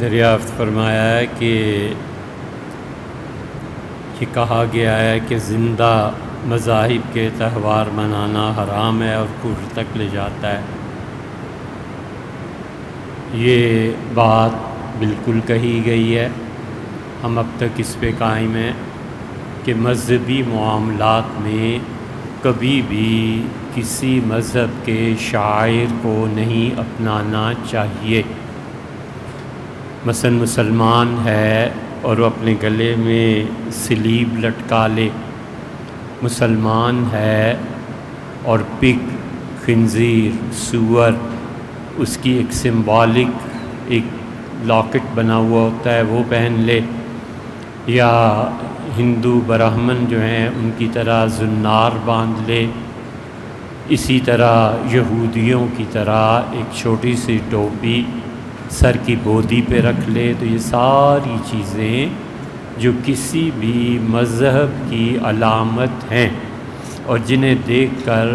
دریافت فرمایا ہے کہ یہ کہا گیا ہے کہ زندہ مذاہب کے تہوار منانا حرام ہے اور کفر تک لے جاتا ہے۔ یہ بات بالکل کہی گئی ہے، ہم اب تک اس پہ قائم ہیں کہ مذہبی معاملات میں کبھی بھی کسی مذہب کے شاعر کو نہیں اپنانا چاہیے۔ مثلا مسلمان ہے اور وہ اپنے گلے میں سلیب لٹکا لے، مسلمان ہے اور پگ، خنزیر، سور، اس کی ایک سمبولک ایک لاکٹ بنا ہوا ہوتا ہے وہ پہن لے، یا ہندو برہمن جو ہیں ان کی طرح زنار باندھ لے، اسی طرح یہودیوں کی طرح ایک چھوٹی سی ٹوپی سر کی بودی پہ رکھ لے، تو یہ ساری چیزیں جو کسی بھی مذہب کی علامت ہیں اور جنہیں دیکھ کر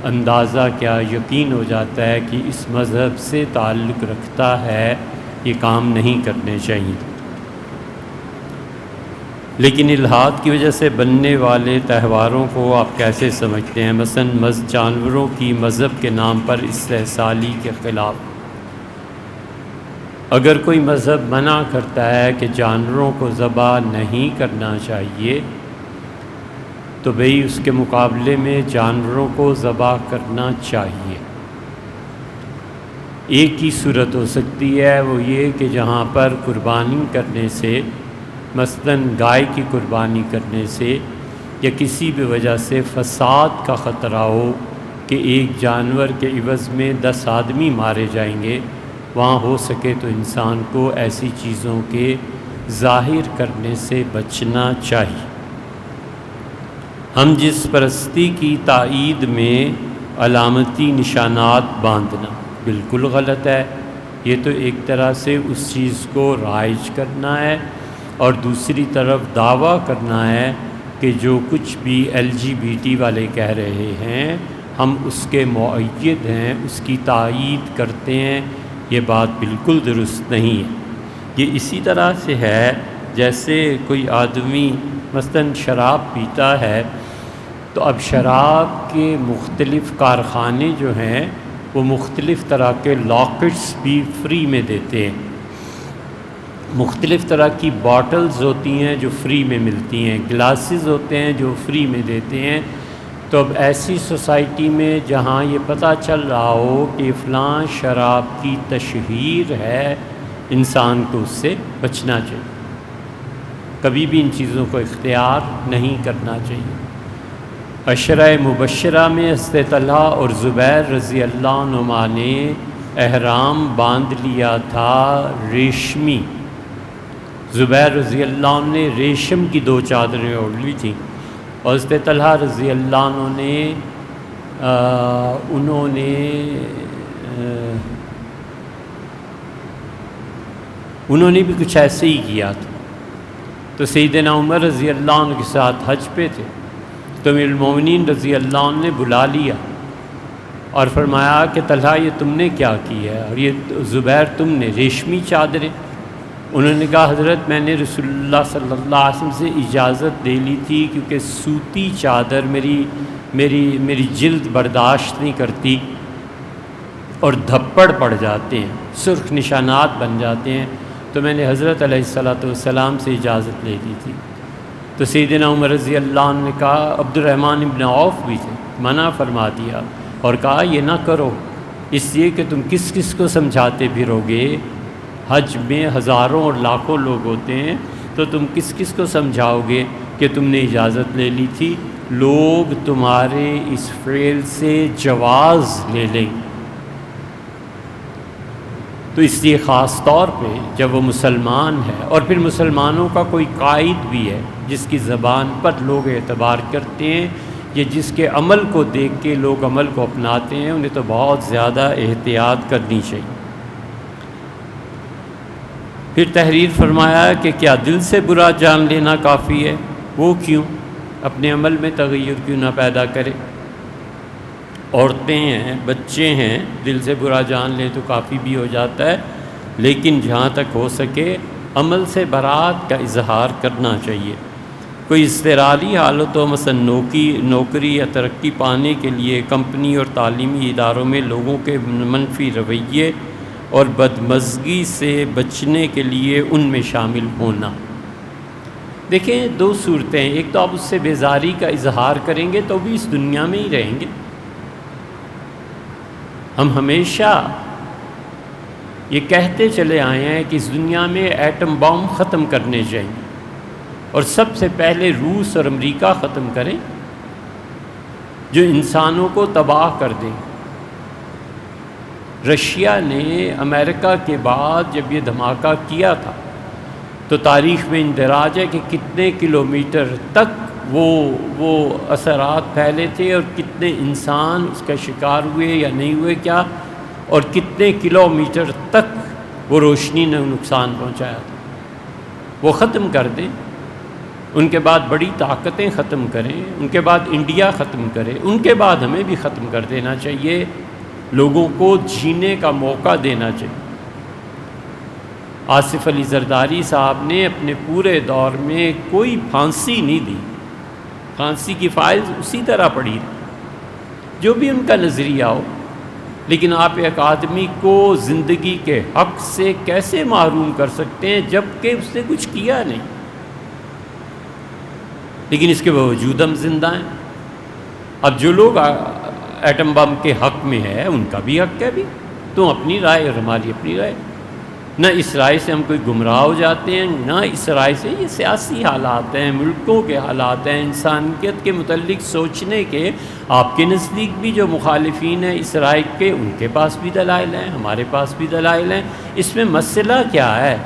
اندازہ کیا یقین ہو جاتا ہے کہ اس مذہب سے تعلق رکھتا ہے، یہ کام نہیں کرنے چاہیے۔ لیکن الحاد کی وجہ سے بننے والے تہواروں کو آپ کیسے سمجھتے ہیں؟ مثلا جانوروں کی مذہب کے نام پر استحصالی کے خلاف اگر کوئی مذہب منع کرتا ہے کہ جانوروں کو ذبح نہیں کرنا چاہیے، تو بھئی اس کے مقابلے میں جانوروں کو ذبح کرنا چاہیے۔ ایک ہی صورت ہو سکتی ہے، وہ یہ کہ جہاں پر قربانی کرنے سے، مثلا گائے کی قربانی کرنے سے یا کسی بھی وجہ سے فساد کا خطرہ ہو کہ ایک جانور کے عوض میں 10 آدمی مارے جائیں گے، وہاں ہو سکے تو انسان کو ایسی چیزوں کے ظاہر کرنے سے بچنا چاہیے۔ ہم جس پرستی کی تائید میں علامتی نشانات باندھنا بالکل غلط ہے، یہ تو ایک طرح سے اس چیز کو رائج کرنا ہے، اور دوسری طرف دعویٰ کرنا ہے کہ جو کچھ بھی LGBT والے کہہ رہے ہیں ہم اس کے مؤید ہیں، اس کی تائید کرتے ہیں، یہ بات بالکل درست نہیں ہے۔ یہ اسی طرح سے ہے جیسے کوئی آدمی مثلا شراب پیتا ہے، تو اب شراب کے مختلف کارخانے جو ہیں وہ مختلف طرح کے لاکٹس بھی فری میں دیتے ہیں، مختلف طرح کی باٹلز ہوتی ہیں جو فری میں ملتی ہیں، گلاسز ہوتے ہیں جو فری میں دیتے ہیں۔ تو اب ایسی سوسائٹی میں جہاں یہ پتہ چل رہا ہو کہ فلاں شراب کی تشہیر ہے، انسان کو اس سے بچنا چاہیے، کبھی بھی ان چیزوں کو اختیار نہیں کرنا چاہیے۔ عشرہ مبشرہ میں حضرت طلحہ اور زبیر رضی اللہ عنہما نے احرام باندھ لیا تھا ریشمی، زبیر رضی اللہ عنہ نے ریشم کی 2 چادریں اوڑھ لی تھیں، اور حضرت طلحہ رضی اللہ عنہ نے انہوں نے بھی کچھ ایسے ہی کیا تھا۔ تو سیدنا عمر رضی اللہ عنہ کے ساتھ حج پہ تھے، تو امیر المومنین رضی اللہ عنہ نے بلا لیا اور فرمایا کہ طلحہ یہ تم نے کیا کیا ہے، اور یہ زبیر تم نے ریشمی چادریں؟ انہوں نے کہا حضرت میں نے رسول اللہ صلی اللہ علیہ وسلم سے اجازت دے لی تھی، کیونکہ سوتی چادر میری جلد برداشت نہیں کرتی اور دھپڑ پڑ جاتے ہیں، سرخ نشانات بن جاتے ہیں، تو میں نے حضرت علیہ الصلوۃ والسلام سے اجازت لے لی تھی۔ تو سیدنا عمر رضی اللہ عنہ نے کہا، عبد الرحمن ابن عوف بھی تھے، منع فرما دیا اور کہا یہ نہ کرو، اس لیے کہ تم کس کس کو سمجھاتے پھرو گے؟ حج میں ہزاروں اور لاکھوں لوگ ہوتے ہیں، تو تم کس کس کو سمجھاؤ گے کہ تم نے اجازت لے لی تھی؟ لوگ تمہارے اس فعل سے جواز لے لیں۔ تو اس لیے خاص طور پہ جب وہ مسلمان ہے اور پھر مسلمانوں کا کوئی قائد بھی ہے جس کی زبان پر لوگ اعتبار کرتے ہیں یا جس کے عمل کو دیکھ کے لوگ عمل کو اپناتے ہیں، انہیں تو بہت زیادہ احتیاط کرنی چاہیے۔ پھر تحریر فرمایا کہ کیا دل سے برا جان لینا کافی ہے؟ وہ کیوں؟ اپنے عمل میں تغیر کیوں نہ پیدا کرے؟ عورتیں ہیں، بچے ہیں، دل سے برا جان لیں تو کافی بھی ہو جاتا ہے، لیکن جہاں تک ہو سکے عمل سے برات کا اظہار کرنا چاہیے۔ کوئی اضطراری حالتوں مثلا نوکری یا ترقی پانے کے لیے کمپنی اور تعلیمی اداروں میں لوگوں کے منفی رویے اور بدمزگی سے بچنے کے لیے ان میں شامل ہونا۔ دیکھیں دو صورتیں، ایک تو آپ اس سے بیزاری کا اظہار کریں گے تو بھی اس دنیا میں ہی رہیں گے۔ ہم ہمیشہ یہ کہتے چلے آئے ہیں کہ اس دنیا میں ایٹم بم ختم کرنے چاہیے اور سب سے پہلے روس اور امریکہ ختم کریں جو انسانوں کو تباہ کر دیں۔ رشیا نے امریکہ کے بعد جب یہ دھماکہ کیا تھا تو تاریخ میں اندراج ہے کہ کتنے کلومیٹر تک وہ اثرات پھیلے تھے اور کتنے انسان اس کا شکار ہوئے یا نہیں ہوئے کیا، اور کتنے کلومیٹر تک وہ روشنی نے نقصان پہنچایا تھا۔ وہ ختم کر دیں، ان کے بعد بڑی طاقتیں ختم کریں، ان کے بعد انڈیا ختم کرے، ان کے بعد ہمیں بھی ختم کر دینا چاہیے، لوگوں کو جینے کا موقع دینا چاہیے۔ آصف علی زرداری صاحب نے اپنے پورے دور میں کوئی پھانسی نہیں دی، پھانسی کی فائل اسی طرح پڑی جو بھی ان کا نظریہ ہو، لیکن آپ ایک آدمی کو زندگی کے حق سے کیسے محروم کر سکتے ہیں جب کہ اس نے کچھ کیا نہیں؟ لیکن اس کے باوجود ہم زندہ ہیں۔ اب جو لوگ ایٹم بم کے حق میں ہے ان کا بھی حق ہے، بھی تو اپنی رائے اور ہماری اپنی رائے، نہ اس رائے سے ہم کوئی گمراہ ہو جاتے ہیں، نہ اس رائے سے۔ یہ سیاسی حالات ہیں، ملکوں کے حالات ہیں، انسانیت کے متعلق سوچنے کے آپ کے نزدیک بھی جو مخالفین ہیں اس رائے کے، ان کے پاس بھی دلائل ہیں، ہمارے پاس بھی دلائل ہیں۔ اس میں مسئلہ کیا ہے؟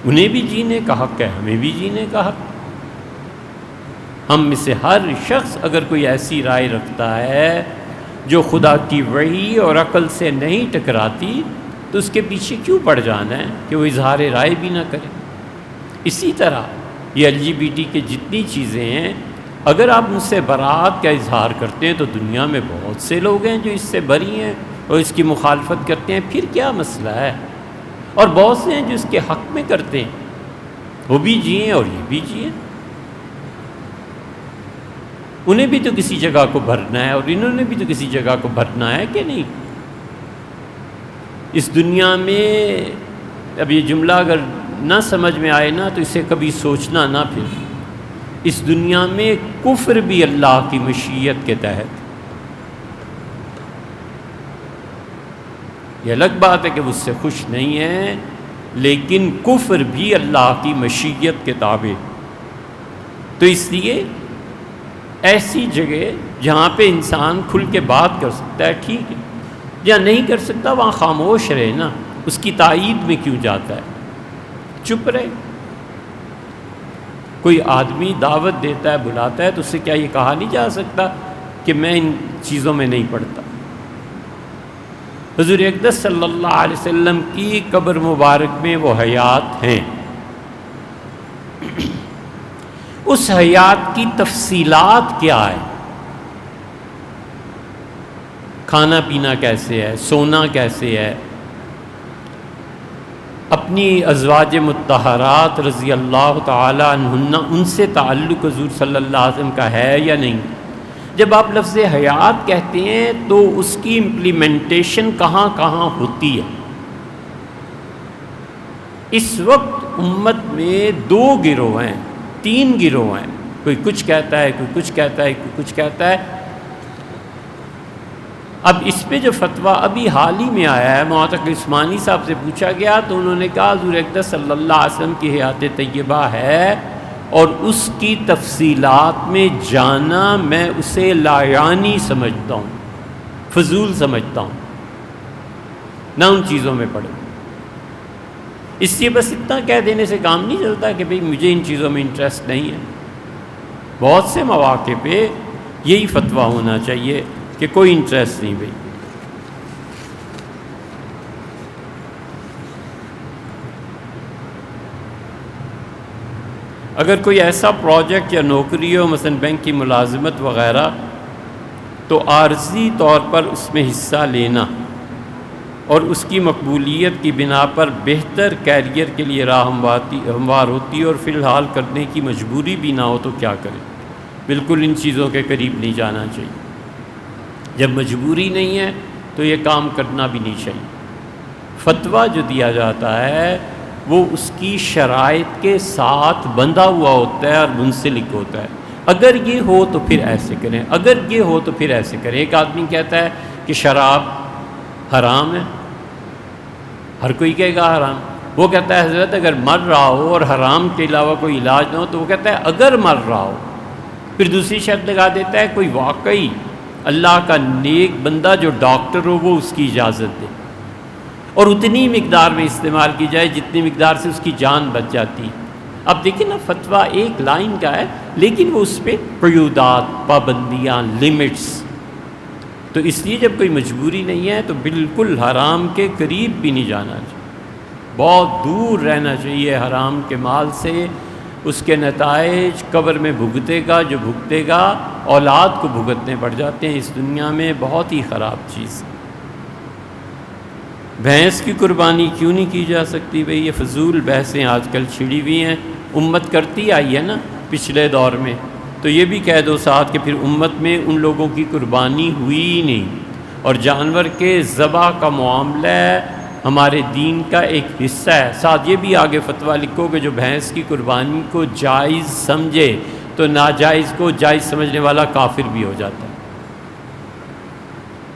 انہیں بھی جینے کا حق ہے، ہمیں بھی جینے کا حق۔ ہم میں سے ہر شخص اگر کوئی ایسی رائے رکھتا ہے جو خدا کی وحی اور عقل سے نہیں ٹکراتی تو اس کے پیچھے کیوں پڑ جانا ہے کہ وہ اظہار رائے بھی نہ کرے؟ اسی طرح یہ LGBT کے جتنی چیزیں ہیں، اگر آپ ان سے برات کا اظہار کرتے ہیں تو دنیا میں بہت سے لوگ ہیں جو اس سے بری ہیں اور اس کی مخالفت کرتے ہیں، پھر کیا مسئلہ ہے؟ اور بہت سے ہیں جو اس کے حق میں کرتے ہیں، وہ بھی جئیں اور یہ بھی جئیں۔ انہیں بھی تو کسی جگہ کو بھرنا ہے اور انہوں نے بھی تو کسی جگہ کو بھرنا ہے کہ نہیں؟ اس دنیا میں اب یہ جملہ اگر نہ سمجھ میں آئے نا تو اسے کبھی سوچنا نہ پھر، اس دنیا میں کفر بھی اللہ کی مشیت کے تحت، یہ الگ بات ہے کہ وہ اس سے خوش نہیں ہے، لیکن کفر بھی اللہ کی مشیت کے تابع۔ تو اس لیے ایسی جگہ جہاں پہ انسان کھل کے بات کر سکتا ہے ٹھیک ہے، جہاں نہیں کر سکتا وہاں خاموش رہے نا، اس کی تائید میں کیوں جاتا ہے؟ چپ رہے۔ کوئی آدمی دعوت دیتا ہے، بلاتا ہے، تو اس سے کیا یہ کہا نہیں جا سکتا کہ میں ان چیزوں میں نہیں پڑتا؟ حضور اقدس صلی اللہ علیہ وسلم کی قبر مبارک میں وہ حیات ہیں، اس حیات کی تفصیلات کیا ہے؟ کھانا پینا کیسے ہے، سونا کیسے ہے، اپنی ازواج مطہرات رضی اللہ تعالی عنہن ان سے تعلق حضور صلی اللہ علیہ وسلم کا ہے یا نہیں؟ جب آپ لفظ حیات کہتے ہیں تو اس کی امپلیمنٹیشن کہاں کہاں ہوتی ہے؟ اس وقت امت میں دو گروہ ہیں، تین گروہ ہیں، کوئی کچھ کہتا ہے، کوئی کچھ کہتا ہے، کوئی کچھ کہتا ہے۔ اب اس پہ جو فتویٰ ابھی حال ہی میں آیا ہے، معتق عثمانی صاحب سے پوچھا گیا تو انہوں نے کہا حضور اقدس صلی اللہ علیہ وسلم کی حیات طیبہ ہے اور اس کی تفصیلات میں جانا میں اسے لا یعنی سمجھتا ہوں، فضول سمجھتا ہوں، نہ ان چیزوں میں پڑے۔ اس لیے بس اتنا کہہ دینے سے کام نہیں چلتا کہ بھئی مجھے ان چیزوں میں انٹرسٹ نہیں ہے۔ بہت سے مواقع پہ یہی فتویٰ ہونا چاہیے کہ کوئی انٹرسٹ نہیں بھئی۔ اگر کوئی ایسا پروجیکٹ یا نوکری ہو، مثلا بینک کی ملازمت وغیرہ، تو عارضی طور پر اس میں حصہ لینا اور اس کی مقبولیت کی بنا پر بہتر کیریئر کے لیے راہ ہموار ہوتی ہے اور فی الحال کرنے کی مجبوری بھی نہ ہو تو کیا کرے؟ بالکل ان چیزوں کے قریب نہیں جانا چاہیے۔ جب مجبوری نہیں ہے تو یہ کام کرنا بھی نہیں چاہیے۔ فتویٰ جو دیا جاتا ہے وہ اس کی شرائط کے ساتھ بندھا ہوا ہوتا ہے اور منسلک ہوتا ہے۔ اگر یہ ہو تو پھر ایسے کریں، اگر یہ ہو تو پھر ایسے کریں۔ ایک آدمی کہتا ہے کہ شراب حرام ہے، ہر کوئی کہے گا حرام۔ وہ کہتا ہے حضرت اگر مر رہا ہو اور حرام کے علاوہ کوئی علاج نہ ہو تو وہ کہتا ہے اگر مر رہا ہو۔ پھر دوسری شرط لگا دیتا ہے کوئی واقعی اللہ کا نیک بندہ جو ڈاکٹر ہو وہ اس کی اجازت دے، اور اتنی مقدار میں استعمال کی جائے جتنی مقدار سے اس کی جان بچ جاتی۔ اب دیکھیں نا، فتویٰ ایک لائن کا ہے لیکن وہ اس پہ قیودات، پابندیاں، لمٹس۔ تو اس لیے جب کوئی مجبوری نہیں ہے تو بالکل حرام کے قریب بھی نہیں جانا چاہیے، بہت دور رہنا چاہیے حرام کے مال سے۔ اس کے نتائج قبر میں بھگتے گا جو بھگتے گا، اولاد کو بھگتنے پڑ جاتے ہیں اس دنیا میں، بہت ہی خراب چیز۔ بھینس کی قربانی کیوں نہیں کی جا سکتی؟ بھئی یہ فضول بحثیں آج کل چھڑی ہوئی ہیں، امت کرتی آئی ہے نا پچھلے دور میں، تو یہ بھی کہہ دو ساتھ کہ پھر امت میں ان لوگوں کی قربانی ہوئی ہی نہیں۔ اور جانور کے ذبح کا معاملہ ہمارے دین کا ایک حصہ ہے۔ ساتھ یہ بھی آگے فتویٰ لکھو کہ جو بھینس کی قربانی کو جائز سمجھے تو ناجائز کو جائز سمجھنے والا کافر بھی ہو جاتا ہے۔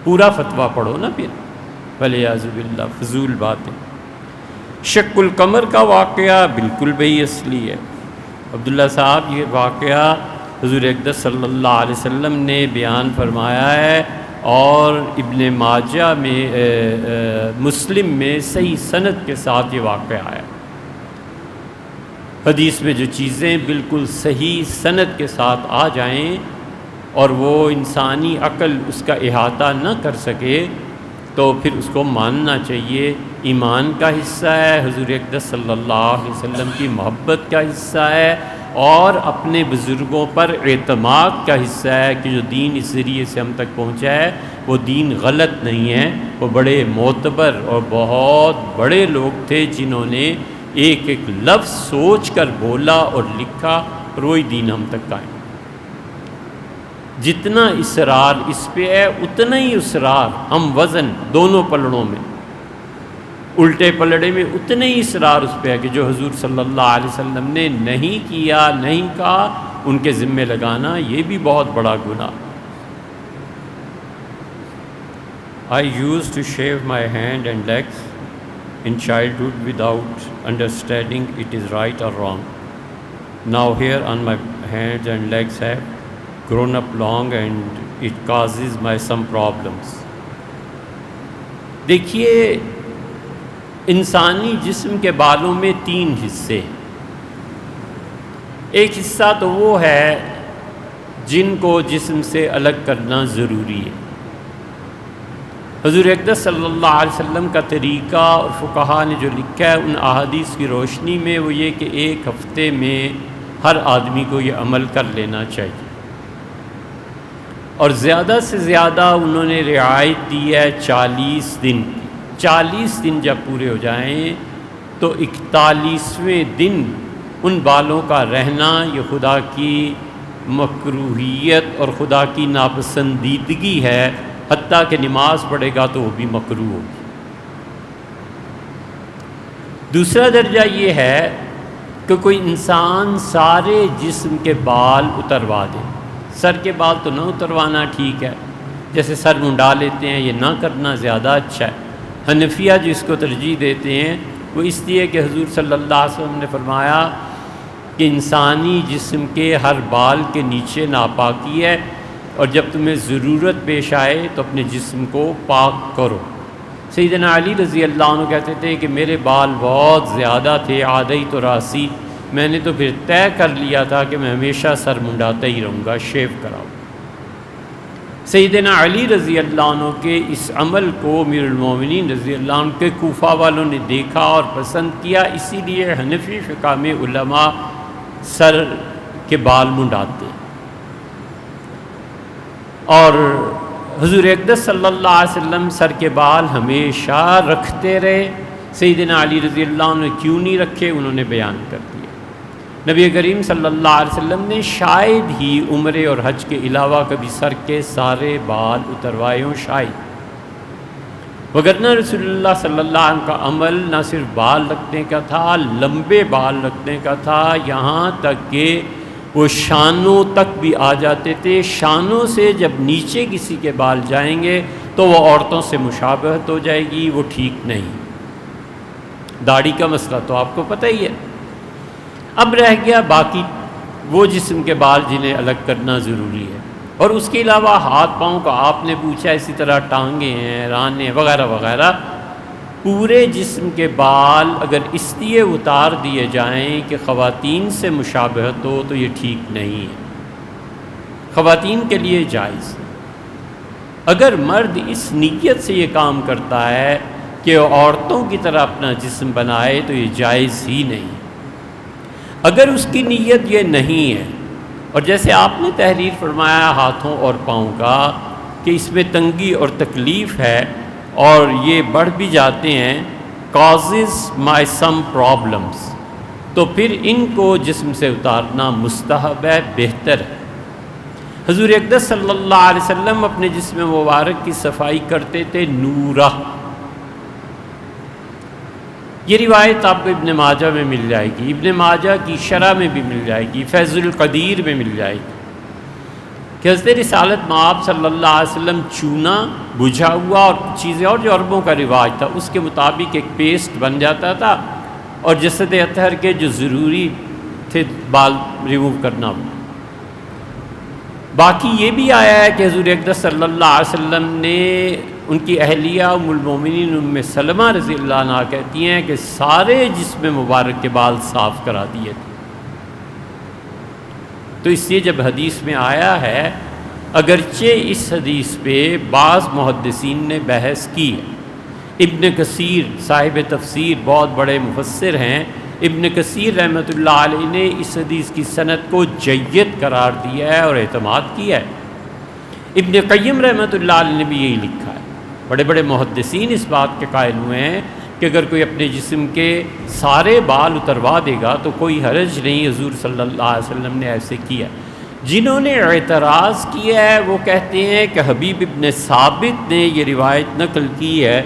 پورا فتویٰ پڑھو نا پھر، ولیعوذ باللہ، فضول باتیں۔ شق القمر کا واقعہ بالکل بھئی اصلی ہے۔ عبداللہ صاحب یہ واقعہ حضور اقدس صلی اللہ علیہ وسلم نے بیان فرمایا ہے، اور ابن ماجہ میں مسلم میں صحیح سند کے ساتھ یہ واقعہ آیا۔ حدیث میں جو چیزیں بالکل صحیح سند کے ساتھ آ جائیں اور وہ انسانی عقل اس کا احاطہ نہ کر سکے تو پھر اس کو ماننا چاہیے۔ ایمان کا حصہ ہے، حضور اقدس صلی اللہ علیہ وسلم کی محبت کا حصہ ہے، اور اپنے بزرگوں پر اعتماد کا حصہ ہے کہ جو دین اس ذریعے سے ہم تک پہنچا ہے وہ دین غلط نہیں ہے۔ وہ بڑے معتبر اور بہت بڑے لوگ تھے جنہوں نے ایک ایک لفظ سوچ کر بولا اور لکھا، اور وہی دین ہم تک قائم۔ جتنا اصرار اس پہ ہے اتنا ہی اصرار ہم وزن دونوں پلڑوں میں، الٹے پلڑے میں اتنے ہی اصرار اس پہ ہے کہ جو حضور صلی اللہ علیہ وسلم نے نہیں کیا، نہیں کہا، ان کے ذمے لگانا یہ بھی بہت بڑا گناہ۔ I used to shave my hand and legs in childhood without understanding it is right or wrong. Now hair on my hands and legs have grown up long and it causes my some problems. دیکھیے، انسانی جسم کے بالوں میں 3 حصے، ایک حصہ تو وہ ہے جن کو جسم سے الگ کرنا ضروری ہے۔ حضور اقدس صلی اللہ علیہ وسلم کا طریقہ اور فقہا نے جو لکھا ہے ان احادیث کی روشنی میں وہ یہ کہ 1 ہفتے میں ہر آدمی کو یہ عمل کر لینا چاہیے، اور زیادہ سے زیادہ انہوں نے رعایت دی ہے 40 دن کی۔ 40 دن جب پورے ہو جائیں تو 41ویں دن ان بالوں کا رہنا یہ خدا کی مکروہیت اور خدا کی ناپسندیدگی ہے، حتیٰ کہ نماز پڑھے گا تو وہ بھی مکروہ ہوگی۔ دوسرا درجہ یہ ہے کہ کوئی انسان سارے جسم کے بال اتروا دے۔ سر کے بال تو نہ اتروانا ٹھیک ہے، جیسے سر منڈا لیتے ہیں، یہ نہ کرنا زیادہ اچھا ہے۔ حنفیہ جو اس کو ترجیح دیتے ہیں وہ اس لیے کہ حضور صلی اللہ علیہ وسلم نے فرمایا کہ انسانی جسم کے ہر بال کے نیچے ناپاکی ہے، اور جب تمہیں ضرورت پیش آئے تو اپنے جسم کو پاک کرو۔ سیدنا علی رضی اللہ عنہ کہتے تھے کہ میرے بال بہت زیادہ تھے، عادیت راسی، میں نے تو پھر طے کر لیا تھا کہ میں ہمیشہ سر منڈاتا ہی رہوں گا، شیو کراؤں۔ سیدنا علی رضی اللہ عنہ کے اس عمل کو امیر المومنین رضی اللہ عنہ کے کوفہ والوں نے دیکھا اور پسند کیا، اسی لیے حنفی فقہ میں علماء سر کے بال منڈاتے ہیں۔ اور حضور اقدس صلی اللہ علیہ وسلم سر کے بال ہمیشہ رکھتے رہے، سیدنا علی رضی اللہ عنہ نے کیوں نہیں رکھے انہوں نے بیان کر دیا۔ نبی کریم صلی اللہ علیہ وسلم نے شاید ہی عمرے اور حج کے علاوہ کبھی سر کے سارے بال اتروائے ہوں، شاید، وگرنہ رسول اللہ صلی اللہ علیہ وسلم کا عمل نہ صرف بال رکھنے کا تھا، لمبے بال رکھنے کا تھا، یہاں تک کہ وہ شانوں تک بھی آ جاتے تھے۔ شانوں سے جب نیچے کسی کے بال جائیں گے تو وہ عورتوں سے مشابہت ہو جائے گی، وہ ٹھیک نہیں۔ داڑھی کا مسئلہ تو آپ کو پتہ ہی ہے۔ اب رہ گیا باقی وہ جسم کے بال جنہیں الگ کرنا ضروری ہے، اور اس کے علاوہ ہاتھ پاؤں کا آپ نے پوچھا، اسی طرح ٹانگیں ہیں، رانے وغیرہ وغیرہ، پورے جسم کے بال اگر اس لیے اتار دیے جائیں کہ خواتین سے مشابہت ہو تو یہ ٹھیک نہیں ہے، خواتین کے لیے جائز۔ اگر مرد اس نیت سے یہ کام کرتا ہے کہ عورتوں کی طرح اپنا جسم بنائے تو یہ جائز ہی نہیں۔ اگر اس کی نیت یہ نہیں ہے، اور جیسے آپ نے تحریر فرمایا ہاتھوں اور پاؤں کا کہ اس میں تنگی اور تکلیف ہے اور یہ بڑھ بھی جاتے ہیں، causes my some problems، تو پھر ان کو جسم سے اتارنا مستحب ہے، بہتر ہے۔ حضور اقدس صلی اللہ علیہ وسلم اپنے جسم مبارک کی صفائی کرتے تھے نورہ۔ یہ روایت آپ کو ابن ماجہ میں مل جائے گی، ابن ماجہ کی شرح میں بھی مل جائے گی، فیض القدیر میں مل جائے گی کہ حضرت رسالت مآب صلی اللہ علیہ وسلم چونا بجھا ہوا اور چیزیں اور جو عربوں کا رواج تھا اس کے مطابق ایک پیسٹ بن جاتا تھا، اور جسد اطہر کے جو ضروری تھے بال ریموو کرنا۔ باقی یہ بھی آیا ہے کہ حضور اقدس صلی اللہ علیہ وسلم نے ان کی اہلیہ ام المومنین ام سلمہ رضی اللہ عنہا کہتی ہیں کہ سارے جسم مبارک کے بال صاف کرا دیے تھے۔ تو اس لیے جب حدیث میں آیا ہے، اگرچہ اس حدیث پہ بعض محدثین نے بحث کی ہے، ابن کثیر صاحب تفسیر بہت بڑے مفسر ہیں، ابن کثیر رحمۃ اللہ علیہ نے اس حدیث کی سند کو جید قرار دیا ہے اور اعتماد کیا ہے۔ ابن قیم رحمۃ اللہ علیہ نے بھی یہی لکھا ہے۔ بڑے بڑے محدثین اس بات کے قائل ہوئے ہیں کہ اگر کوئی اپنے جسم کے سارے بال اتروا دے گا تو کوئی حرج نہیں، حضور صلی اللہ علیہ وسلم نے ایسے کیا۔ جنہوں نے اعتراض کیا ہے وہ کہتے ہیں کہ حبیب ابن ثابت نے یہ روایت نقل کی ہے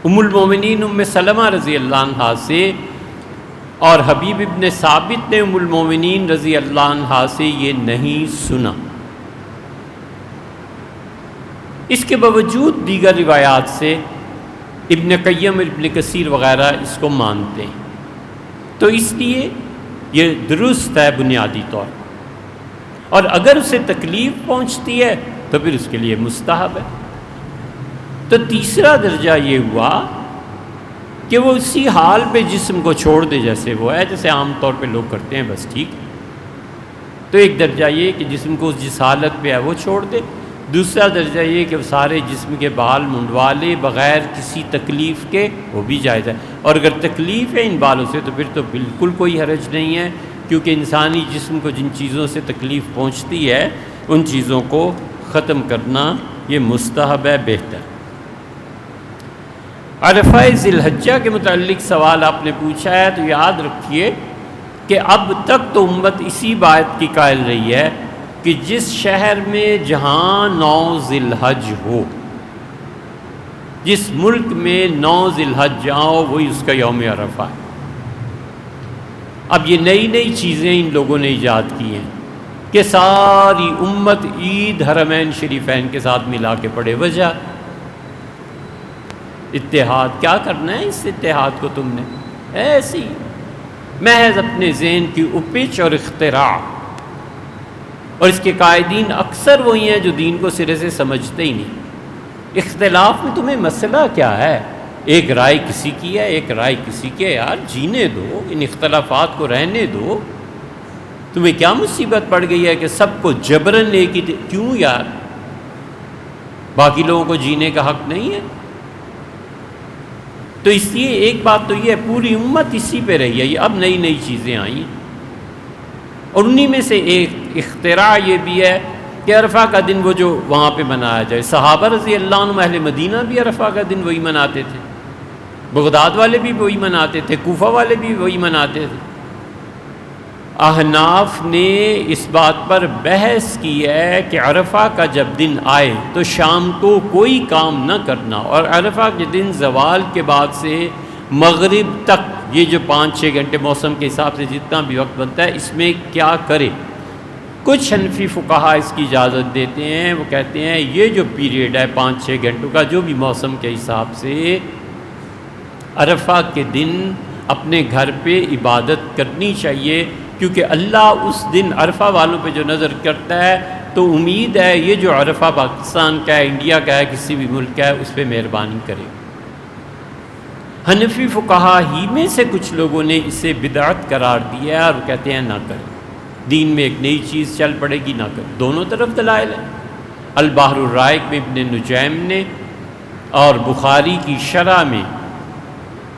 ام المومنین ام سلمہ رضی اللہ عنہا سے، اور حبیب ابن ثابت نے ام المومنین رضی اللہ عنہا سے یہ نہیں سنا۔ اس کے باوجود دیگر روایات سے ابن قیم ابن کثیر وغیرہ اس کو مانتے ہیں، تو اس لیے یہ درست ہے بنیادی طور، اور اگر اسے تکلیف پہنچتی ہے تو پھر اس کے لیے مستحب ہے۔ تو تیسرا درجہ یہ ہوا کہ وہ اسی حال پہ جسم کو چھوڑ دے جیسے وہ ہے، جیسے عام طور پہ لوگ کرتے ہیں، بس ٹھیک۔ تو ایک درجہ یہ کہ جسم کو جس حالت پہ ہے وہ چھوڑ دے، دوسرا درجہ یہ کہ وہ سارے جسم کے بال منڈوا لے بغیر کسی تکلیف کے، وہ بھی جائز ہے۔ اور اگر تکلیف ہے ان بالوں سے تو پھر تو بالکل کوئی حرج نہیں ہے، کیونکہ انسانی جسم کو جن چیزوں سے تکلیف پہنچتی ہے ان چیزوں کو ختم کرنا یہ مستحب ہے، بہتر۔ عرفہ ذی الحجہ کے متعلق سوال آپ نے پوچھا ہے، تو یاد رکھیے کہ اب تک تو امت اسی بات کی قائل رہی ہے کہ جس شہر میں جہاں 9 ذی الحج ہو، جس ملک میں 9 ذی الحج ہو، وہی اس کا یوم عرفہ ہے۔ اب یہ نئی نئی چیزیں ان لوگوں نے ایجاد کی ہیں کہ ساری امت عید حرمین شریفین کے ساتھ ملا کے پڑھے۔ وجہ اتحاد، کیا کرنا ہے اس اتحاد کو تم نے؟ ایسی محض اپنے ذہن کی اپچ اور اختراع، اور اس کے قائدین اکثر وہی ہیں جو دین کو سرے سے سمجھتے ہی نہیں۔ اختلاف میں تمہیں مسئلہ کیا ہے؟ ایک رائے کسی کی ہے، ایک رائے کسی کی ہے، یار جینے دو، ان اختلافات کو رہنے دو۔ تمہیں کیا مصیبت پڑ گئی ہے کہ سب کو جبرن لے کے کیوں یار؟ باقی لوگوں کو جینے کا حق نہیں ہے؟ تو اس لیے ایک بات تو یہ ہے، پوری امت اسی پہ رہی ہے، یہ اب نئی نئی چیزیں آئیں۔ اور انہی میں سے ایک اختراع یہ بھی ہے کہ عرفہ کا دن وہ جو وہاں پہ منایا جائے. صحابہ رضی اللہ عنہ اہل مدینہ بھی عرفہ کا دن وہی مناتے تھے، بغداد والے بھی وہی مناتے تھے، کوفہ والے بھی وہی مناتے تھے. احناف نے اس بات پر بحث کی ہے کہ عرفہ کا جب دن آئے تو شام کو کوئی کام نہ کرنا، اور عرفہ کے دن زوال کے بعد سے مغرب تک یہ جو 5-6 گھنٹے موسم کے حساب سے جتنا بھی وقت بنتا ہے اس میں کیا کرے. کچھ حنفی فقہا اس کی اجازت دیتے ہیں، وہ کہتے ہیں یہ جو پیریڈ ہے 5-6 گھنٹوں کا جو بھی موسم کے حساب سے، عرفہ کے دن اپنے گھر پہ عبادت کرنی چاہیے، کیونکہ اللہ اس دن عرفہ والوں پہ جو نظر کرتا ہے تو امید ہے یہ جو عرفہ پاکستان کا ہے، انڈیا کا ہے، کسی بھی ملک کا ہے، اس پہ مہربانی کرے. حنفی فقہا ہی میں سے کچھ لوگوں نے اسے بدعت قرار دیا اور وہ کہتے ہیں نہ کریں، دین میں ایک نئی چیز چل پڑے گی، نہ کریں. دونوں طرف دلائل ہیں. البحر الرائق میں ابن نجیم نے اور بخاری کی شرح میں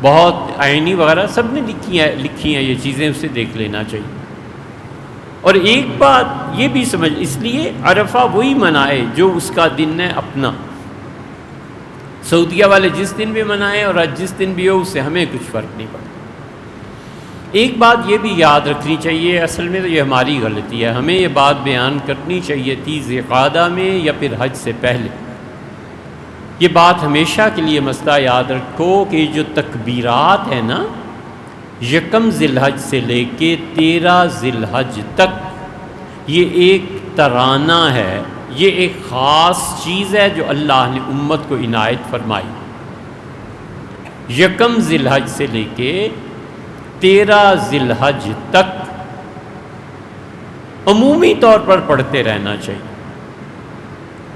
بہت عینی وغیرہ سب نے لکھی ہیں یہ چیزیں، اسے دیکھ لینا چاہیے. اور ایک بات یہ بھی سمجھ، اس لیے عرفہ وہی منائے جو اس کا دن ہے اپنا. سعودیہ والے جس دن بھی منائیں اور جس دن بھی ہو، اس سے ہمیں کچھ فرق نہیں پڑتا. ایک بات یہ بھی یاد رکھنی چاہیے، اصل میں تو یہ ہماری غلطی ہے، ہمیں یہ بات بیان کرنی چاہیے تھی ذی القعدہ میں یا پھر حج سے پہلے. یہ بات ہمیشہ کے لیے مسئلہ یاد رکھو کہ جو تکبیرات ہیں نا، 1 ذی الحج سے لے کے 13 ذی الحج تک، یہ ایک ترانہ ہے، یہ ایک خاص چیز ہے جو اللہ نے امت کو عنایت فرمائی. 1 ذی الحج سے لے کے 13 ذی الحج تک عمومی طور پر پڑھتے رہنا چاہیے،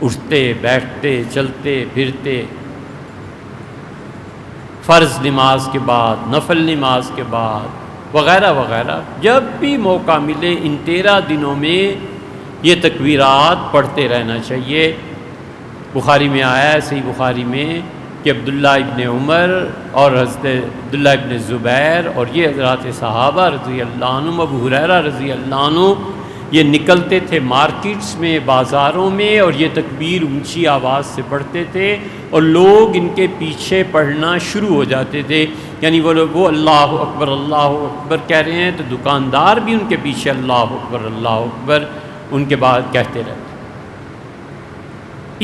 اٹھتے بیٹھتے چلتے پھرتے، فرض نماز کے بعد، نفل نماز کے بعد وغیرہ وغیرہ، جب بھی موقع ملے ان 13 دنوں میں یہ تکبیرات پڑھتے رہنا چاہیے. بخاری میں آیا ہے، صحیح بخاری میں، کہ عبداللہ ابن عمر اور حضرت عبداللہ ابن زبیر اور یہ حضرات صحابہ رضی اللہ عنہ، ابو ہریرہ رضی اللہ عنہ، یہ نکلتے تھے مارکیٹس میں، بازاروں میں، اور یہ تکبیر اونچی آواز سے پڑھتے تھے اور لوگ ان کے پیچھے پڑھنا شروع ہو جاتے تھے. یعنی وہ اللہ اکبر کہہ رہے ہیں تو دکاندار بھی ان کے پیچھے اللہ اکبر ان کے بعد کہتے رہتے.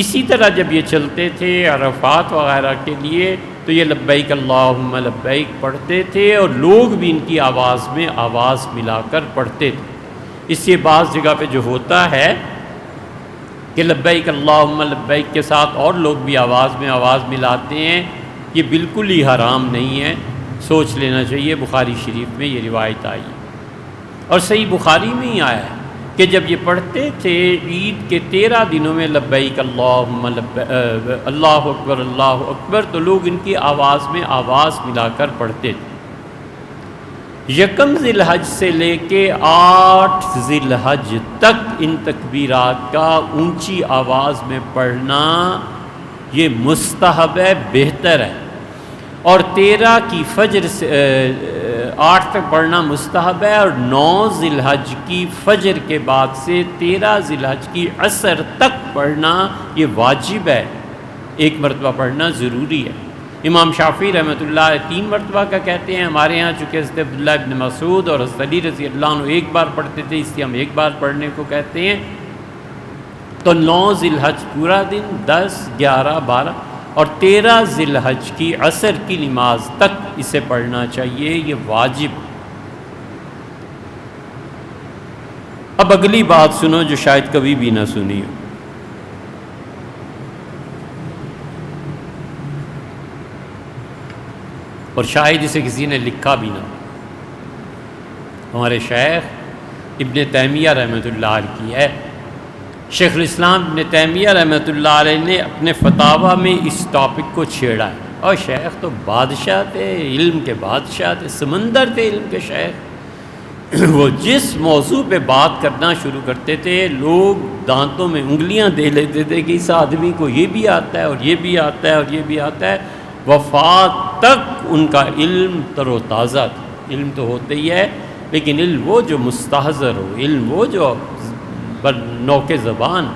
اسی طرح جب یہ چلتے تھے عرفات وغیرہ کے لیے تو یہ لبیک اللہم لبیک پڑھتے تھے اور لوگ بھی ان کی آواز میں آواز ملا کر پڑھتے تھے. اس سے بعض جگہ پہ جو ہوتا ہے کہ لبیک اللہم لبیک کے ساتھ اور لوگ بھی آواز میں آواز ملاتے ہیں، یہ بالکل ہی حرام نہیں ہے، سوچ لینا چاہیے. بخاری شریف میں یہ روایت آئی اور صحیح بخاری میں ہی آیا ہے کہ جب یہ پڑھتے تھے عید کے 13 دنوں میں لبیک اللہم اللہ اکبر، تو لوگ ان کی آواز میں آواز ملا کر پڑھتے تھے. 1 ذی الحج سے لے کے 8 ذی الحج تک ان تکبیرات کا اونچی آواز میں پڑھنا یہ مستحب ہے، بہتر ہے. اور 13 کی فجر سے 8 تک پڑھنا مستحب ہے، اور 9 ذی الحج کی فجر کے بعد سے 13 ذی الحج کی عصر تک پڑھنا یہ واجب ہے. 1 مرتبہ پڑھنا ضروری ہے. امام شافعی رحمۃ اللہ علیہ 3 مرتبہ کا کہتے ہیں. ہمارے ہاں چونکہ حضرت عبداللہ ابن مسعود اور حضرت علی رضی اللہ عنہ 1 بار پڑھتے تھے، اس لیے ہم 1 بار پڑھنے کو کہتے ہیں. تو 9 ذی الحج پورا دن، 10، 11، 12 اور 13 ذی الحج کی عصر کی نماز تک اسے پڑھنا چاہیے، یہ واجب. اب اگلی بات سنو جو شاید کبھی بھی نہ سنی ہو. اور شاید اسے کسی نے لکھا بھی نہ. ہمارے شیخ ابن تیمیہ رحمۃ اللہ علیہ کی ہے. شیخ الاسلام ابن تیمیہ رحمۃ اللہ علیہ نے اپنے فتاویٰ میں اس ٹاپک کو چھیڑا ہے. اور شیخ تو بادشاہ تھے، علم کے بادشاہ تھے، سمندر تھے علم کے شیخ. وہ جس موضوع پہ بات کرنا شروع کرتے تھے لوگ دانتوں میں انگلیاں دے لیتے تھے کہ اس آدمی کو یہ بھی آتا ہے اور یہ بھی آتا ہے اور یہ بھی آتا ہے. وفات تک ان کا علم تر و تازہ تھا. علم تو ہوتا ہی ہے لیکن علم وہ جو مستحضر ہو، علم وہ جو نوک زبان.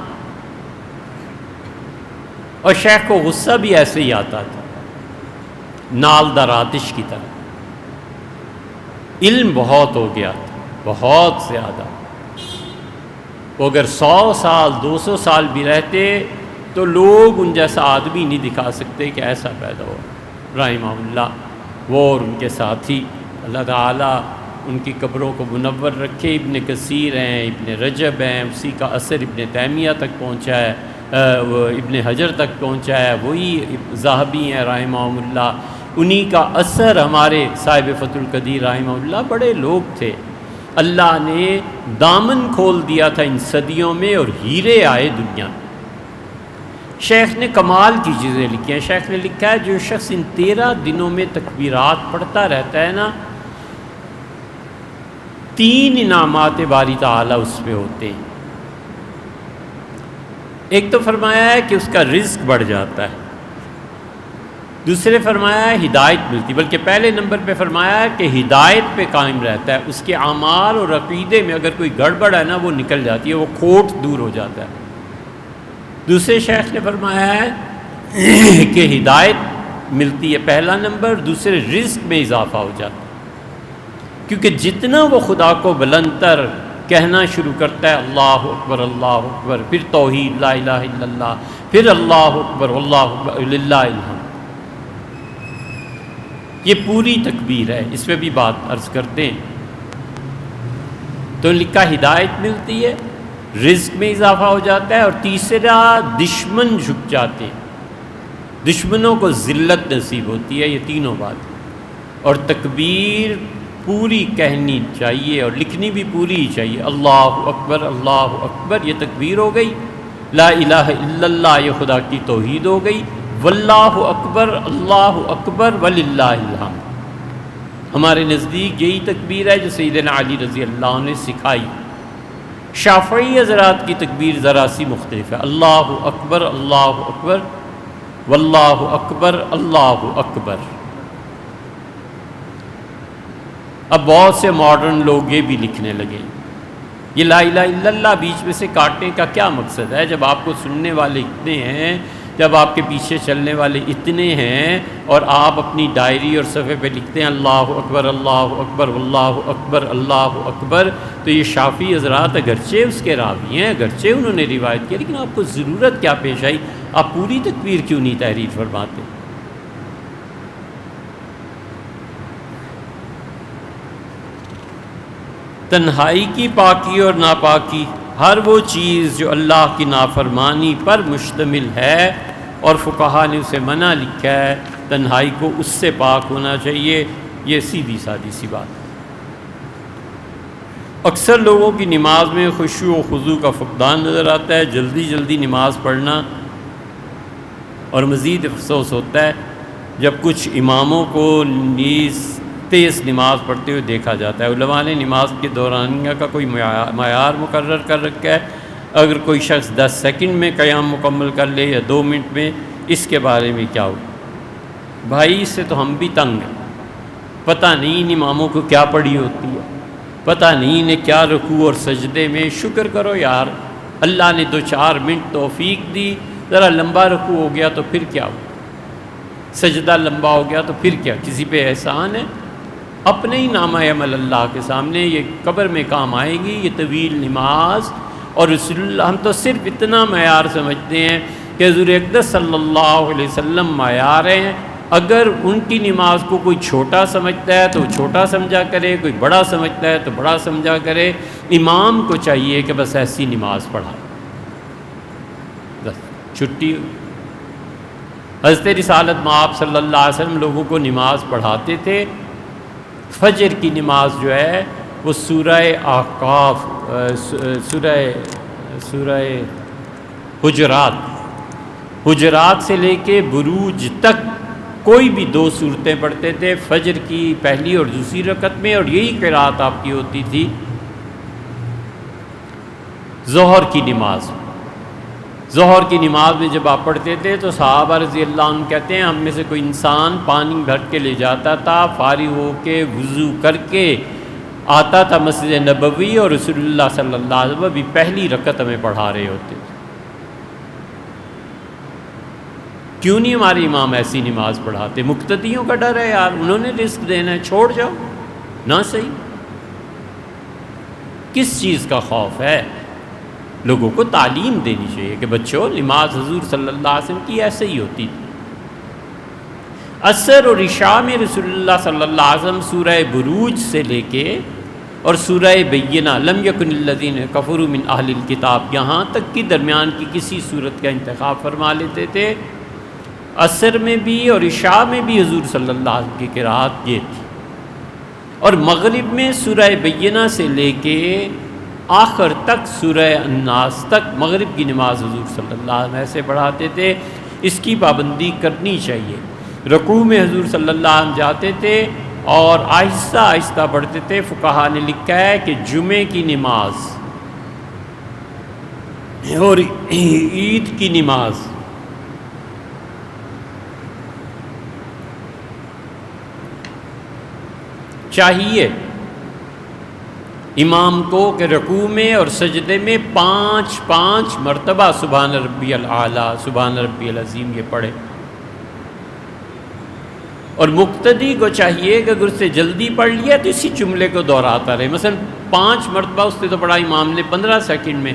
اور شیخ کو غصہ بھی ایسے ہی آتا تھا، نال در آتش کی طرح. علم بہت ہو گیا تھا، بہت زیادہ. وہ اگر 100 سال 200 سال بھی رہتے تو لوگ ان جیسا آدمی نہیں دکھا سکتے کہ ایسا پیدا ہو. رحمہ اللہ وہ اور ان کے ساتھی، اللہ تعالیٰ ان کی قبروں کو منور رکھے. ابن کثیر ہیں، ابن رجب ہیں، اسی کا اثر ابن تیمیہ تک پہنچا ہے، وہ ابن حجر تک پہنچا ہے، وہی ذہبی ہیں رحمہ اللہ. انہی کا اثر ہمارے صاحب فتح القدیر رحمہ اللہ. بڑے لوگ تھے، اللہ نے دامن کھول دیا تھا ان صدیوں میں اور ہیرے آئے دنیا میں. شیخ نے کمال کی چیزیں لکھی ہیں. شیخ نے لکھا ہے جو شخص ان 13 دنوں میں تکبیرات پڑھتا رہتا ہے نا، 3 انعامات باری تعالیٰ اس پہ ہوتے ہیں. ایک تو فرمایا ہے کہ اس کا رزق بڑھ جاتا ہے، دوسرے فرمایا ہے ہدایت ملتی، بلکہ پہلے نمبر پہ فرمایا ہے کہ ہدایت پہ قائم رہتا ہے. اس کے اعمال اور عقیدے میں اگر کوئی گڑبڑ ہے نا وہ نکل جاتی ہے، وہ کھوٹ دور ہو جاتا ہے. دوسرے شیخ نے فرمایا ہے کہ ہدایت ملتی ہے پہلا نمبر، دوسرے رزق میں اضافہ ہو جاتا ہے. کیونکہ جتنا وہ خدا کو بلند تر کہنا شروع کرتا ہے اللہ اکبر اللہ اکبر، پھر توحید لا الہ الا اللہ، پھر اللہ اکبر اللہ اکبر للہ الحمد. یہ پوری تکبیر ہے، اس پہ بھی بات عرض کرتے ہیں. تو لکھا ہدایت ملتی ہے، رزق میں اضافہ ہو جاتا ہے، اور تیسرا دشمن جھک جاتے ہیں، دشمنوں کو ذلت نصیب ہوتی ہے. یہ تینوں بات. اور تکبیر پوری کہنی چاہیے اور لکھنی بھی پوری ہی چاہیے. اللہ اکبر اللہ اکبر یہ تکبیر ہو گئی، لا الہ الا اللہ یہ خدا کی توحید ہو گئی، واللہ اکبر اللہ اکبر وللہ الحمد. ہمارے نزدیک یہی تکبیر ہے جو سیدنا علی رضی اللہ عنہ نے سکھائی. شافعی حضرات کی تکبیر ذرا سی مختلف ہے، اللہ اکبر واللہ اکبر اللہ اکبر. اب بہت سے ماڈرن لوگ یہ بھی لکھنے لگے. یہ لا الہ الا اللہ بیچ میں سے کاٹنے کا کیا مقصد ہے؟ جب آپ کو سننے والے اتنے ہیں، جب آپ کے پیچھے چلنے والے اتنے ہیں، اور آپ اپنی ڈائری اور صفحے پہ لکھتے ہیں اللہ اکبر واللہ اکبر اللہ اکبر، تو یہ شافعی حضرات اگرچہ اس کے راوی ہیں، اگرچہ انہوں نے روایت کی، لیکن آپ کو ضرورت کیا پیش آئی؟ آپ پوری تکبیر کیوں نہیں تحریر فرماتے؟ تنہائی کی پاکی اور ناپاکی ہر وہ چیز جو اللہ کی نافرمانی پر مشتمل ہے، اور فقہا نے اسے منع لکھا ہے، تنہائی کو اس سے پاک ہونا چاہیے. یہ سیدھی سادی سی بات. اکثر لوگوں کی نماز میں خشوع و خضوع کا فقدان نظر آتا ہے، جلدی جلدی نماز پڑھنا، اور مزید افسوس ہوتا ہے جب کچھ اماموں کو نیز تیز نماز پڑھتے ہوئے دیکھا جاتا ہے. علماء نے نماز کے دورانیہ کا کوئی معیار مقرر کر رکھا ہے. اگر کوئی شخص 10 سیکنڈ میں قیام مکمل کر لے یا 2 منٹ میں، اس کے بارے میں کیا ہو؟ بھائی اس سے تو ہم بھی تنگ ہیں. پتہ نہیں ان اماموں کو کیا پڑھی ہوتی ہے، پتہ نہیں انہیں کیا رکوع اور سجدے میں. شکر کرو یار، اللہ نے 2-4 منٹ توفیق دی. ذرا لمبا رکوع ہو گیا تو پھر کیا ہو، سجدہ لمبا ہو گیا تو پھر کیا؟ کسی پہ احسان ہے؟ اپنے ہی نامہ عمل اللہ کے سامنے یہ قبر میں کام آئے گی یہ طویل نماز. اور رسول اللہ ہم تو صرف اتنا معیار سمجھتے ہیں کہ حضور اقدس صلی اللہ علیہ وسلم معیار ہیں. اگر ان کی نماز کو کوئی چھوٹا سمجھتا ہے تو چھوٹا سمجھا کرے، کوئی بڑا سمجھتا ہے تو بڑا سمجھا کرے. امام کو چاہیے کہ بس ایسی نماز پڑھا، بس چھٹی. حضرت رسالت مآب صلی اللہ علیہ وسلم لوگوں کو نماز پڑھاتے تھے. فجر کی نماز جو ہے وہ سورہ احقاف، سورہ حجرات سے لے کے بروج تک کوئی بھی 2 صورتیں پڑھتے تھے، فجر کی پہلی اور دوسری رکعت میں، اور یہی قرات آپ کی ہوتی تھی ظہر کی نماز. ظہر کی نماز میں جب آپ پڑھتے تھے تو صحابہ رضی اللہ عنہ کہتے ہیں ہم میں سے کوئی انسان پانی بھر کے لے جاتا تھا، فارغ ہو کے وضو کر کے آتا تھا مسجد نبوی اور رسول اللہ صلی اللہ علیہ وسلم بھی پہلی رکعت ہمیں پڑھا رہے ہوتے تھے۔ کیوں نہیں ہمارے امام ایسی نماز پڑھاتے؟ مقتدیوں کا ڈر ہے یار، انہوں نے رزق دینا ہے، چھوڑ جاؤ نہ صحیح۔ کس چیز کا خوف ہے؟ لوگوں کو تعلیم دینی چاہیے کہ بچوں نماز حضور صلی اللہ علیہ وسلم کی ایسے ہی ہوتی تھی۔ عصر اور عشاء میں رسول اللہ صلی اللہ علیہ وسلم سورہ بروج سے لے کے اور سورہ بینہ لم یکن الذین کفروا من اہل الکتاب یہاں تک کی درمیان کی کسی صورت کا انتخاب فرما لیتے تھے۔ عصر میں بھی اور عشاء میں بھی حضور صلی اللہ علیہ وسلم کی قرأت یہ تھی، اور مغرب میں سورہ بینہ سے لے کے آخر تک سورہ الناس تک مغرب کی نماز حضور صلی اللہ علیہ وسلم ایسے پڑھاتے تھے۔ اس کی پابندی کرنی چاہیے۔ رکوع میں حضور صلی اللہ علیہ وسلم جاتے تھے اور آہستہ آہستہ پڑھتے تھے۔ فقہا نے لکھا ہے کہ جمعے کی نماز اور عید کی نماز چاہیے امام کو کہ رکوع میں اور سجدے میں 5 مرتبہ سبحان ربی الاعلیٰ سبحان ربی العظیم یہ پڑھے، اور مقتدی کو چاہیے کہ اگر اس سے جلدی پڑھ لیا تو اسی جملے کو دہراتا رہے۔ مثلا 5 مرتبہ اس سے تو پڑھا امام نے 15 سیکنڈ میں،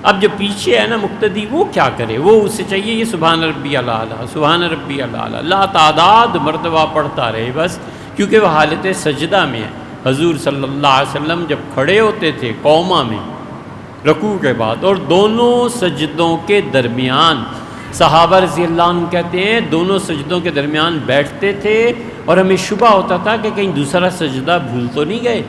اب جو پیچھے ہے نا مقتدی وہ کیا کرے؟ وہ اسے چاہیے یہ سبحان ربی الاعلیٰ سبحان ربی الاعلیٰ لا تعداد مرتبہ پڑھتا رہے بس، کیونکہ وہ حالت سجدہ میں ہے۔ حضور صلی اللہ علیہ وسلم جب کھڑے ہوتے تھے قوما میں رکوع کے بعد اور دونوں سجدوں کے درمیان، صحابہ رضی اللہ عنہ کہتے ہیں دونوں سجدوں کے درمیان بیٹھتے تھے اور ہمیں شبہ ہوتا تھا کہ کہیں دوسرا سجدہ بھول تو نہیں گئے،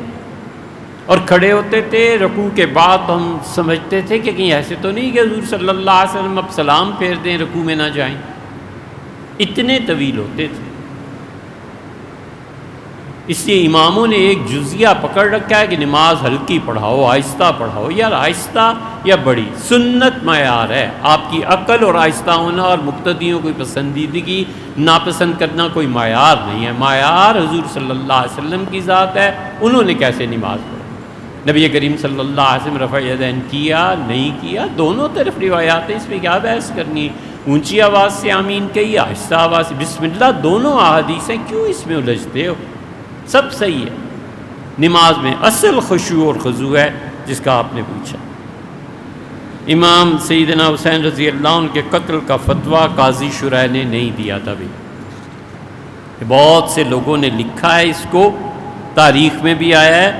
اور کھڑے ہوتے تھے رکوع کے بعد ہم سمجھتے تھے کہ کہیں ایسے تو نہیں کہ حضور صلی اللہ علیہ وسلم اب سلام پھیر دیں رکوع میں نہ جائیں، اتنے طویل ہوتے تھے۔ اس لیے اماموں نے ایک جزیہ پکڑ رکھا ہے کہ نماز ہلکی پڑھاؤ، آہستہ پڑھاؤ۔ یار آہستہ یا بڑی سنت معیار ہے، آپ کی عقل اور آہستہ ہونا اور مقتدیوں کو پسندیدگی ناپسند کرنا کوئی معیار نہیں ہے۔ معیار حضور صلی اللہ علیہ وسلم کی ذات ہے، انہوں نے کیسے نماز پڑھی۔ نبی کریم صلی اللہ علیہ وسلم رفع یدین کیا نہیں کیا، دونوں طرف روایات ہیں، اس میں کیا بحث کرنی؟ اونچی آواز سے آمین کہی، آہستہ آواز سے بسم اللہ، دونوں احادیث ہیں، کیوں اس میں الجھتے ہو؟ سب صحیح ہے۔ نماز میں اصل خشوع اور خضوع ہے جس کا آپ نے پوچھا۔ امام سیدنا حسین رضی اللہ عنہ کے قتل کا فتویٰ قاضی شرح نے نہیں دیا تھا بھی، بہت سے لوگوں نے لکھا ہے، اس کو تاریخ میں بھی آیا ہے،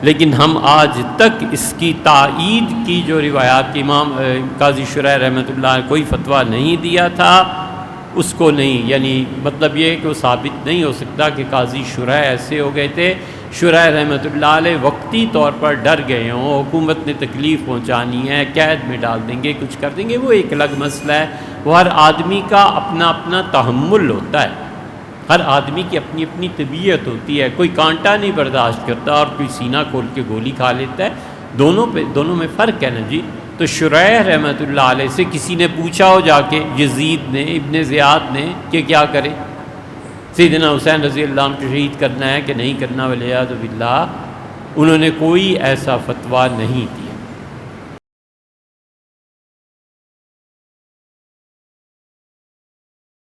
لیکن ہم آج تک اس کی تائید کی جو روایات کی امام قاضی شرح رحمۃ اللہ نے کوئی فتویٰ نہیں دیا تھا اس کو نہیں، یعنی مطلب یہ ہے کہ وہ ثابت نہیں ہو سکتا کہ قاضی شرح ایسے ہو گئے تھے۔ شرح رحمۃ اللہ علیہ وقتی طور پر ڈر گئے ہوں، حکومت نے تکلیف پہنچانی ہے، قید میں ڈال دیں گے، کچھ کر دیں گے، وہ ایک الگ مسئلہ ہے۔ وہ ہر آدمی کا اپنا اپنا تحمل ہوتا ہے، ہر آدمی کی اپنی اپنی طبیعت ہوتی ہے، کوئی کانٹا نہیں برداشت کرتا اور کوئی سینہ کھول کے گولی کھا لیتا ہے، دونوں میں فرق ہے نا جی۔ تو شریح رحمۃ اللہ علیہ سے کسی نے پوچھا ہو جا کے یزید نے، ابن زیاد نے، کہ کیا کرے، سیدنا حسین رضی اللہ عنہ کو شہید کرنا ہے کہ نہیں کرنا، والعیاذ باللہ، انہوں نے کوئی ایسا فتویٰ نہیں دیا۔